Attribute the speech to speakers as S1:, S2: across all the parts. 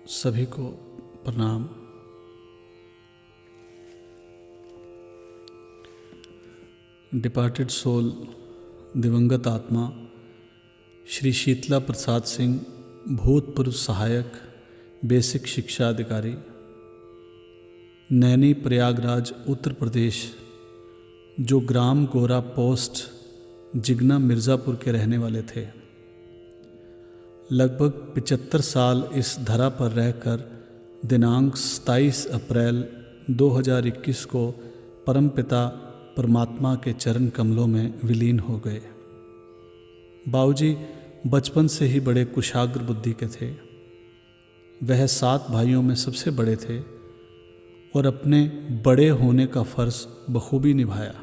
S1: सभी को प्रणाम। डिपार्टेड सोल, दिवंगत आत्मा श्री शीतला प्रसाद सिंह, भूतपूर्व सहायक बेसिक शिक्षा अधिकारी, नैनी प्रयागराज उत्तर प्रदेश, जो ग्राम गोरा पोस्ट जिगना मिर्ज़ापुर के रहने वाले थे। लगभग 75 साल इस धरा पर रहकर दिनांक 27 अप्रैल 2021 को परमपिता परमात्मा के चरण कमलों में विलीन हो गए। बाबूजी बचपन से ही बड़े कुशाग्र बुद्धि के थे। वह 7 भाइयों में सबसे बड़े थे और अपने बड़े होने का फ़र्ज़ बखूबी निभाया।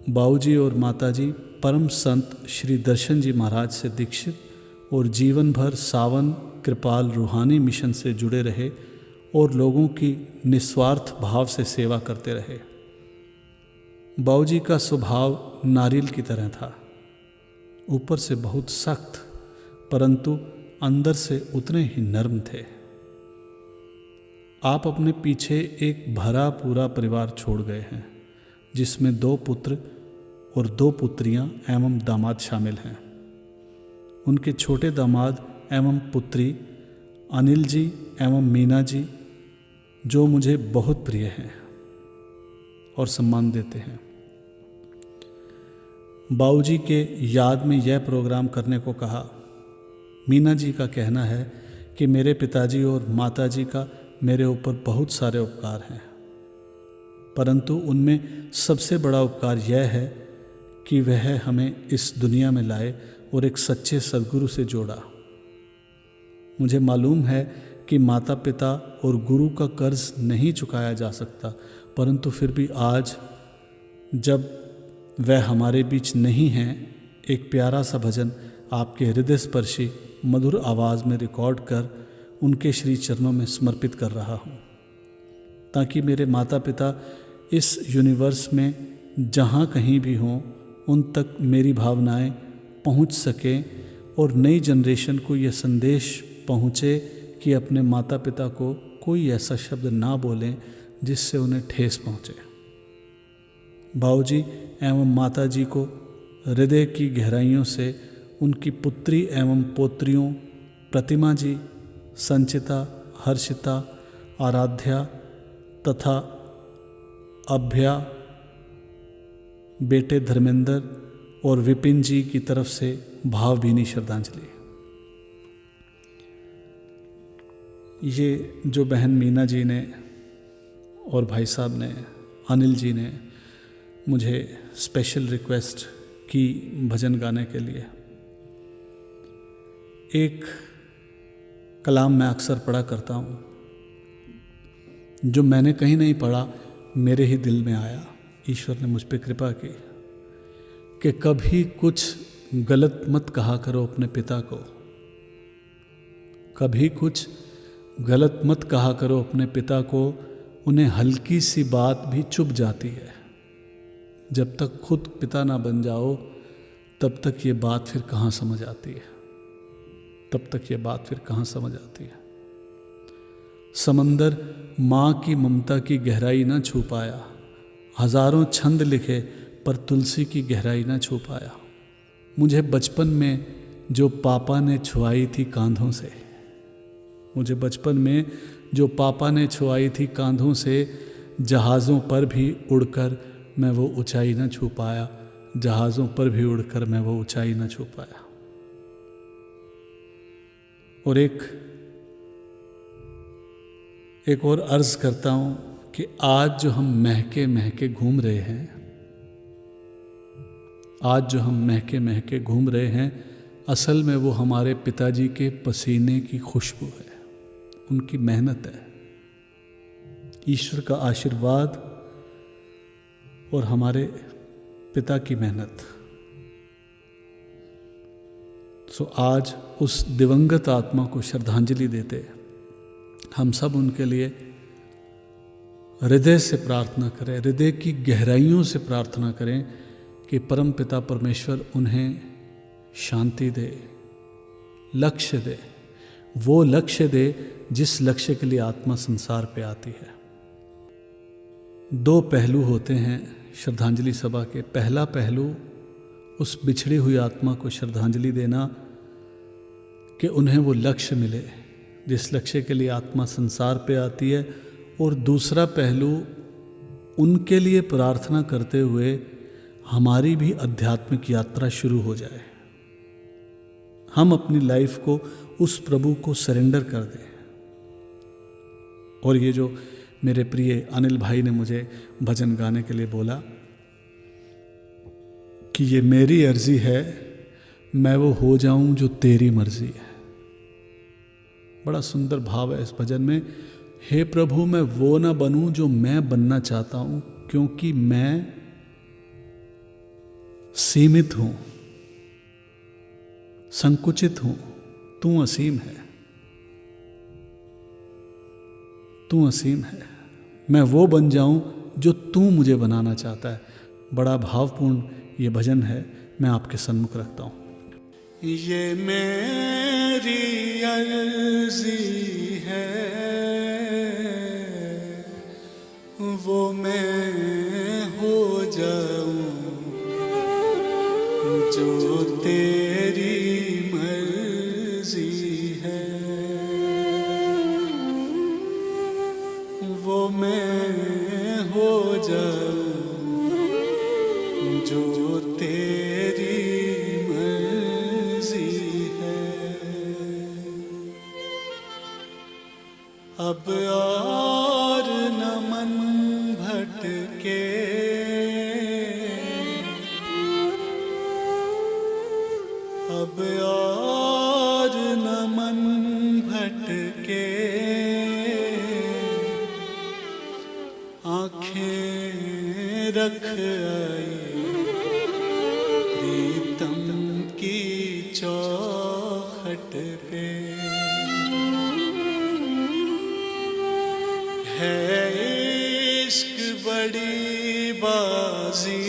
S1: बाबूजी और माताजी परम संत श्री दर्शन जी महाराज से दीक्षित और जीवन भर सावन कृपाल रूहानी मिशन से जुड़े रहे और लोगों की निस्वार्थ भाव से सेवा करते रहे। बाबूजी का स्वभाव नारियल की तरह था, ऊपर से बहुत सख्त परंतु अंदर से उतने ही नर्म थे। आप अपने पीछे एक भरा पूरा परिवार छोड़ गए हैं, जिसमें 2 पुत्र और 2 पुत्रियां एवं दामाद शामिल हैं। उनके छोटे दामाद एवं पुत्री अनिल जी एवं मीना जी, जो मुझे बहुत प्रिय हैं और सम्मान देते हैं। बाबूजी के याद में यह प्रोग्राम करने को कहा। मीना जी का कहना है कि मेरे पिताजी और माताजी का मेरे ऊपर बहुत सारे उपकार हैं, परंतु उनमें सबसे बड़ा उपकार यह है कि वह हमें इस दुनिया में लाए और एक सच्चे सद्गुरु से जोड़ा। मुझे मालूम है कि माता पिता और गुरु का कर्ज नहीं चुकाया जा सकता, परंतु फिर भी आज जब वह हमारे बीच नहीं हैं, एक प्यारा सा भजन आपके हृदय स्पर्शी मधुर आवाज़ में रिकॉर्ड कर उनके श्री चरणों में समर्पित कर रहा हूँ, ताकि मेरे माता पिता इस यूनिवर्स में जहाँ कहीं भी हों, उन तक मेरी भावनाएं पहुँच सकें और नई जनरेशन को यह संदेश पहुँचे कि अपने माता पिता को कोई ऐसा शब्द ना बोलें जिससे उन्हें ठेस पहुँचे। बाबूजी एवं माताजी को हृदय की गहराइयों से उनकी पुत्री एवं पोत्रियों प्रतिमा जी, संचिता, हर्षिता, आराध्या तथा अभ्या, बेटे धर्मेंद्र और विपिन जी की तरफ से भावभीनी श्रद्धांजलि। ये जो बहन मीना जी ने और भाई साहब ने, अनिल जी ने मुझे स्पेशल रिक्वेस्ट की भजन गाने के लिए। एक कलाम मैं अक्सर पढ़ा करता हूँ, जो मैंने कहीं नहीं पढ़ा, मेरे ही दिल में आया। ईश्वर ने मुझ पर कृपा की कि कभी कुछ गलत मत कहा करो अपने पिता को, कभी कुछ गलत मत कहा करो अपने पिता को, उन्हें हल्की सी बात भी चुभ जाती है। जब तक खुद पिता ना बन जाओ तब तक ये बात फिर कहाँ समझ आती है, तब तक ये बात फिर कहाँ समझ आती है। समंदर माँ की ममता की गहराई ना छू पाया, हजारों छंद लिखे पर तुलसी की गहराई ना छू पाया। मुझे बचपन में जो पापा ने छुआई थी कांधों से, मुझे बचपन में जो पापा ने छुआई थी कांधों से, जहाज़ों पर भी उड़कर मैं वो ऊंचाई ना छू पाया, जहाज़ों पर भी उड़कर मैं वो ऊंचाई ना छू पाया। और एक और अर्ज करता हूँ कि आज जो हम महके महके घूम रहे हैं, आज जो हम महके महके घूम रहे हैं, असल में वो हमारे पिताजी के पसीने की खुशबू है, उनकी मेहनत है, ईश्वर का आशीर्वाद और हमारे पिता की मेहनत। सो आज उस दिवंगत आत्मा को श्रद्धांजलि देते हम सब उनके लिए हृदय से प्रार्थना करें, हृदय की गहराइयों से प्रार्थना करें कि परम पिता परमेश्वर उन्हें शांति दे, लक्ष्य दे, वो लक्ष्य दे जिस लक्ष्य के लिए आत्मा संसार पे आती है। दो पहलू होते हैं श्रद्धांजलि सभा के। पहला पहलू उस बिछड़ी हुई आत्मा को श्रद्धांजलि देना कि उन्हें वो लक्ष्य मिले जिस लक्ष्य के लिए आत्मा संसार पे आती है, और दूसरा पहलू उनके लिए प्रार्थना करते हुए हमारी भी आध्यात्मिक यात्रा शुरू हो जाए। हम अपनी लाइफ को उस प्रभु को सरेंडर कर दें। और ये जो मेरे प्रिय अनिल भाई ने मुझे भजन गाने के लिए बोला कि ये मेरी अर्जी है, मैं वो हो जाऊं जो तेरी मर्जी है। बड़ा सुंदर भाव है इस भजन में। हे प्रभु, मैं वो ना बनूं जो मैं बनना चाहता हूं, क्योंकि मैं सीमित हूं, संकुचित हूं। तू असीम है, तू असीम है। मैं वो बन जाऊं जो तू मुझे बनाना चाहता है। बड़ा भावपूर्ण ये भजन है, मैं आपके सन्मुख रखता हूं। ये मेरी अर्जी है, वो मैं हो जाऊं जो तेरी मर्जी है। वो मैं हो जाऊं जो तेरी मर्जी है। अब और न मन भटके, अब और न मन भटके। आँखें रख आई प्रीतम की चौखट पे। है इश्क बड़ी बाजी,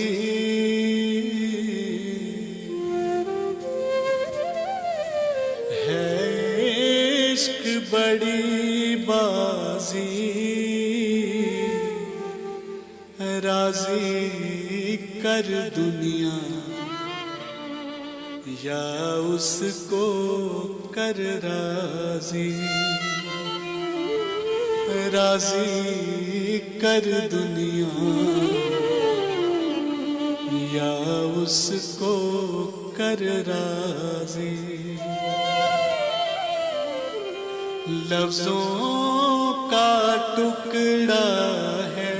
S1: है इश्क बड़ी बाजी। राजी कर दुनिया या उसको कर राजी। राजी कर दुनिया या उसको कर राजी। लफ्जों का टुकड़ा है,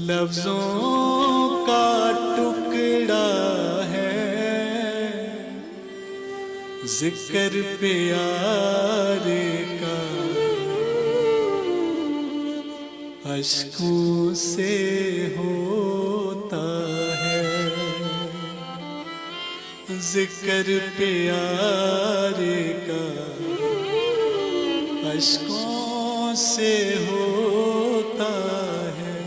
S1: लफ्जों का टुकड़ा है। जिक्र प्यारे का अश्कों से होता है। जिक्र प्यारे का अश्कों से होता है।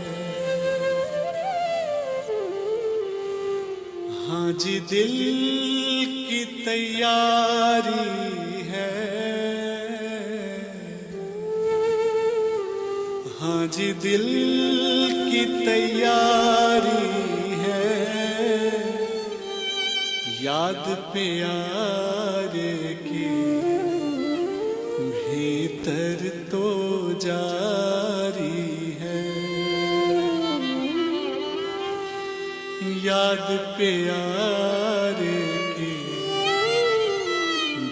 S1: हाँ जी, दिल की तैयारी है। हाँ जी, दिल की तैयारी है। याद प्यारे की भीतर तो जारी है। याद प्यारे की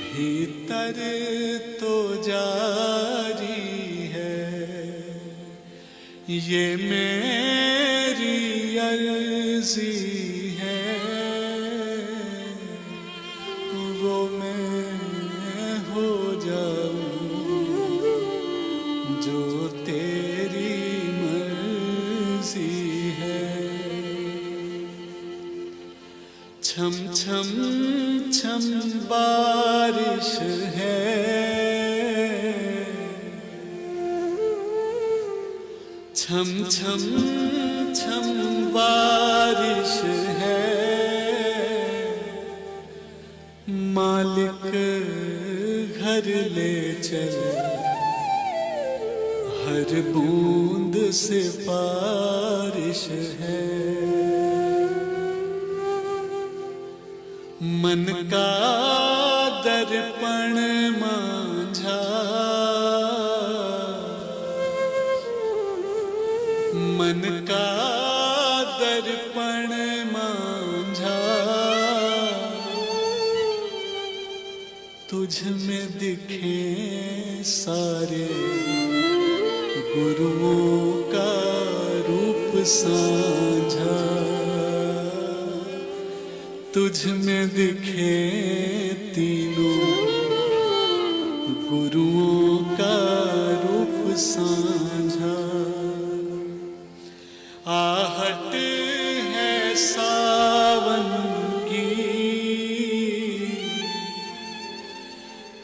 S1: भीतर तो जारी है। ये मेरी अर्जी है, वो मैं हो जाऊं जो तेरी मर्जी है। छम छम छम बारिश है, छम छम छम बारिश है। घर ले चल, हर बूंद से बारिश है। मन का दर्पण मांझा, मन का दर्पण मांझा, तुझ में दिखे सारे गुरुओं का रूप साझा। तुझ में दिखे तीनों गुरुओं का रूप साझा। आहट है सावन की,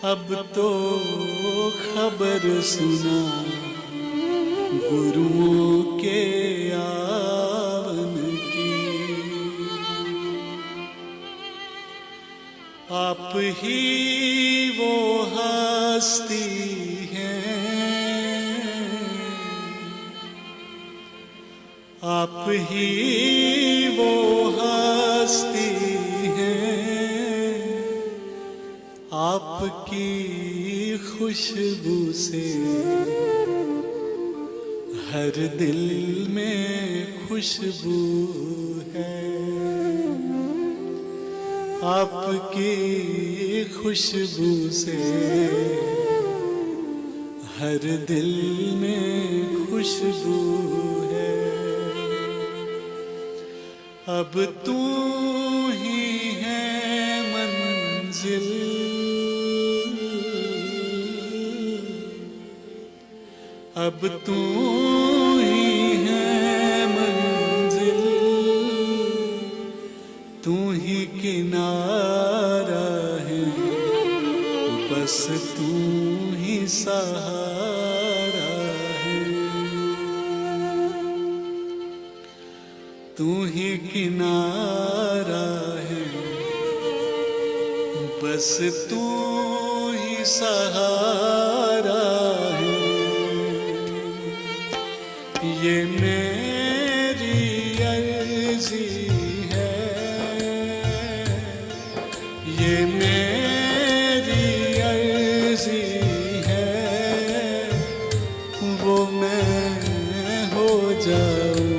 S1: अब तो खबर सुना गुरुओं के आवन की। आप ही वो हस्ती हैं, आप ही वो हस्ती हैं, आपकी खुशबू से हर दिल में खुशबू है। आपकी खुशबू से हर दिल में खुशबू है। अब तू ही है मंजिल, अब तू ही है मंजिल, तू ही किनारा है, बस तू ही सहारा है। तू ही किनारा है, बस तू ही सहारा है। ये मेरी अर्जी है, ये मेरी अर्जी है, वो मैं हो जाऊं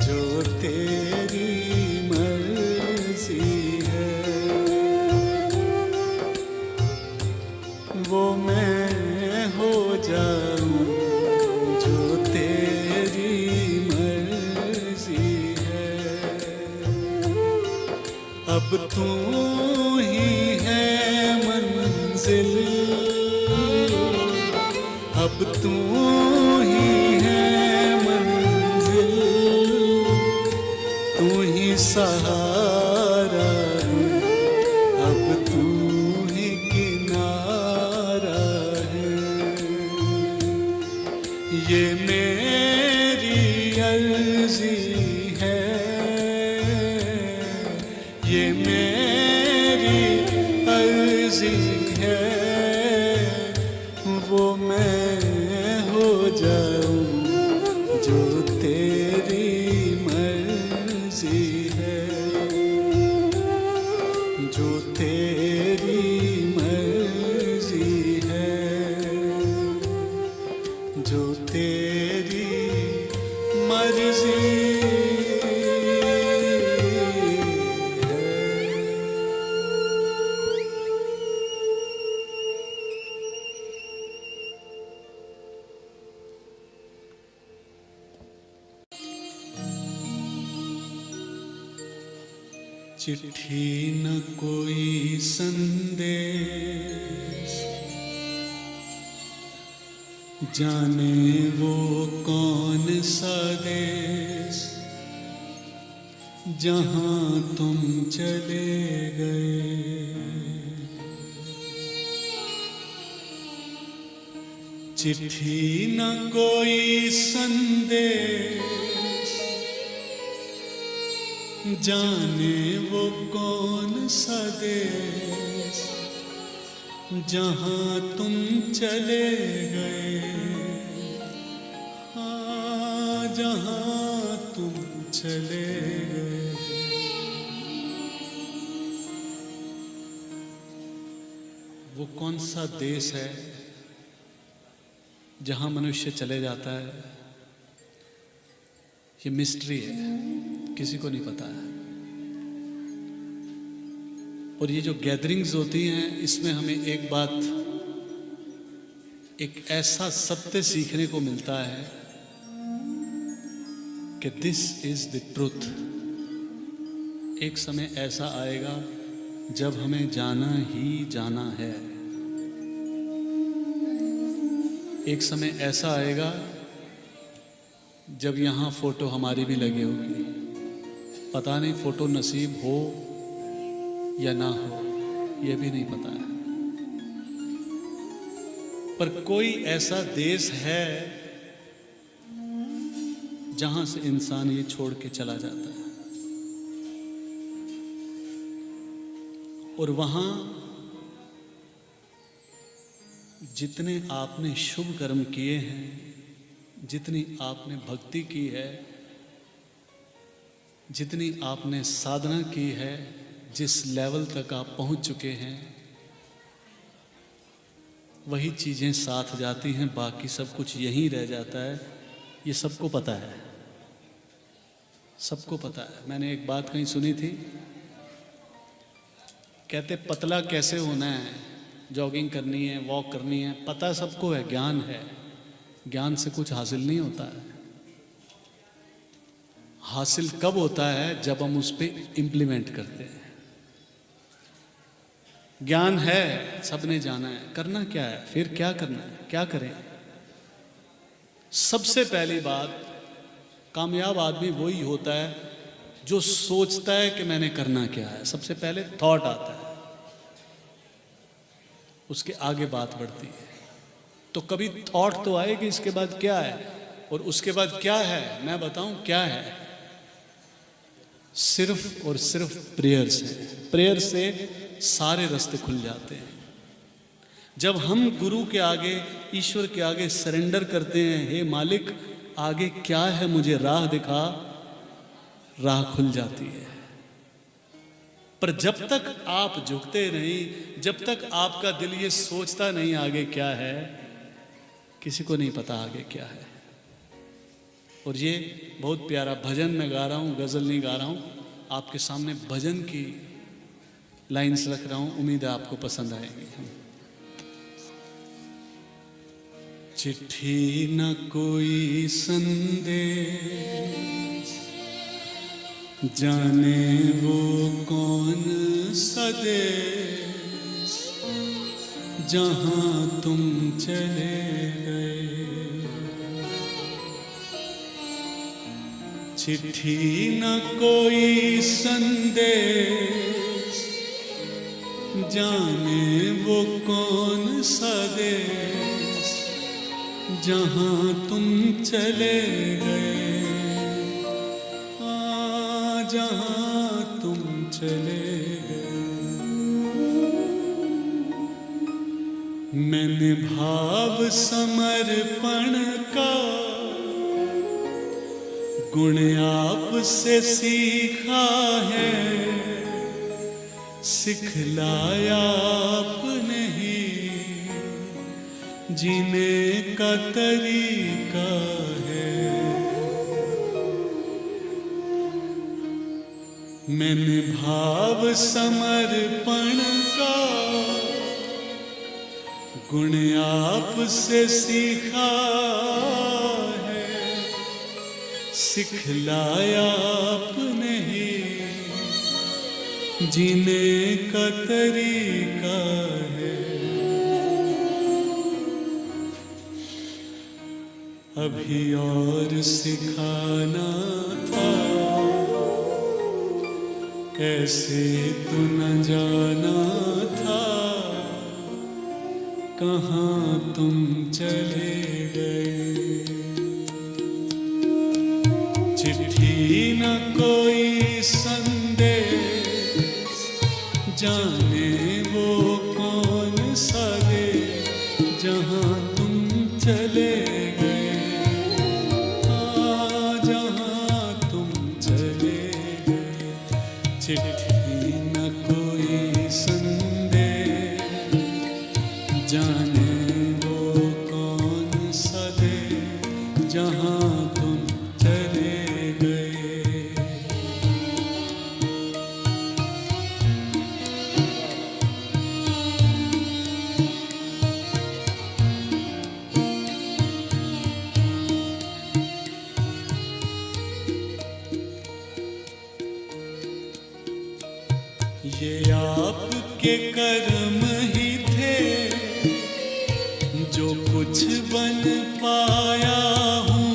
S1: जो तेरी मर्जी है। वो मैं हो जाऊं जो तेरी मर्जी है। अब तू ही है मंजिल, अब तू ही है मंजिल, तू ही सहारा है, अब तू ही किनारा है। ये मेरी अर्जी है, ये मेरी अर्जी है, वो मैं हो जाऊं जो तेरी मर्जी है, जो तेरी मर्जी है, जो तेरी मर्जी है। चिट्ठी न कोई संदेश, जाने वो कौन सा देश, जहां तुम चले गए। चिट्ठी न कोई संदेश, जाने वो कौन सा देश, जहाँ तुम चले गए, हाँ जहाँ तुम चले गए। वो कौन सा देश है जहाँ मनुष्य चले जाता है, ये मिस्ट्री है, किसी को नहीं पता है। और ये जो गैदरिंग्स होती हैं, इसमें हमें एक बात, एक ऐसा सत्य सीखने को मिलता है कि दिस इज द ट्रुथ। एक समय ऐसा आएगा जब हमें जाना ही जाना है। एक समय ऐसा आएगा जब यहाँ फोटो हमारी भी लगी होगी। पता नहीं फोटो नसीब हो या ना हो, ये भी नहीं पता है। पर कोई ऐसा देश है जहां से इंसान ये छोड़ के चला जाता है, और वहां जितने आपने शुभ कर्म किए हैं, जितनी आपने भक्ति की है, जितनी आपने साधना की है, जिस लेवल तक आप पहुंच चुके हैं, वही चीज़ें साथ जाती हैं, बाकी सब कुछ यहीं रह जाता है। ये सबको पता है, सबको पता है। मैंने एक बात कहीं सुनी थी, कहते पतला कैसे होना है, जॉगिंग करनी है, वॉक करनी है, पता सबको है, ज्ञान है। ज्ञान से कुछ हासिल नहीं होता है। हासिल कब होता है? जब हम उस पर इम्प्लीमेंट करते हैं। ज्ञान है, सबने जाना है, करना क्या है, फिर क्या करना है, क्या करें। सबसे पहली बात, कामयाब आदमी वही होता है जो सोचता है कि मैंने करना क्या है। सबसे पहले थॉट आता है, उसके आगे बात बढ़ती है। तो कभी थॉट तो आएगी, इसके बाद क्या है, और उसके बाद क्या है, मैं बताऊं क्या है। सिर्फ और सिर्फ प्रेयर से, प्रेयर से सारे रास्ते खुल जाते हैं। जब हम गुरु के आगे, ईश्वर के आगे सरेंडर करते हैं, हे मालिक आगे क्या है, मुझे राह दिखा, राह खुल जाती है। पर जब तक आप झुकते नहीं, जब तक आपका दिल ये सोचता नहीं आगे क्या है, किसी को नहीं पता आगे क्या है। और ये बहुत प्यारा भजन मैं गा रहा हूँ, गज़ल नहीं गा रहा हूँ, आपके सामने भजन की लाइन्स रख रहा हूँ, उम्मीद है आपको पसंद आएगी। चिट्ठी न कोई संदेश, जाने वो कौन सा देश, जहाँ तुम चले गए। चिट्ठी न कोई संदेश, जाने वो कौन सा देश, जहाँ तुम चले गए। जहाँ तुम चले गए। मैंने भाव समर्पण का गुण आपसे सीखा है, सिखलाया आपने ही जीने का तरीका है। मैंने भाव समर्पण का गुण आपसे सीखा है, सिखलाया आपने ही जीने का तरीका है। अभी और सिखाना था, ऐसे तो न जाना था, कहाँ तुम चले गए। चिट्ठी न कोई संदेश, जाने वो कौन सा चिट्ठी न कोई संदेश, जाने वो कौन सा देश जहाँ तुम चले गए। ये आपके कर्म ही थे जो कुछ बन पाया हूँ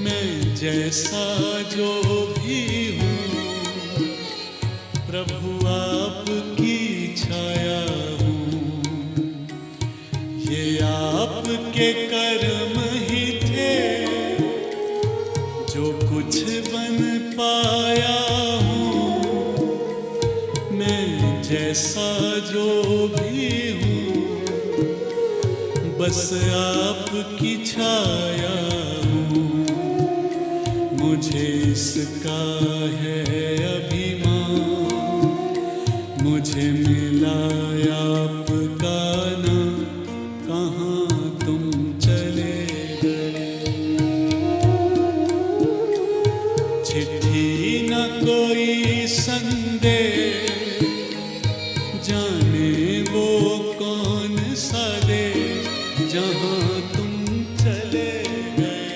S1: मैं, जैसा जो भी हूँ प्रभु आपकी छाया हूँ। ये आपके कर्म ही थे जो कुछ बन पाया हूँ मैं, जैसा जो भी हूँ बस आपकी छाया हूँ। मुझे इसका है अभिमान, मुझे मिला आपका नाम, कहाँ तुम चले गए। चिट्ठी न कोई संदेश, जाने वो कौन सा देश जहाँ तुम चले गए।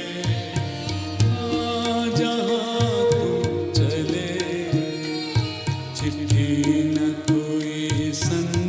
S1: जहाँ तुम चले गए। चिट्ठी न कोई संदेश,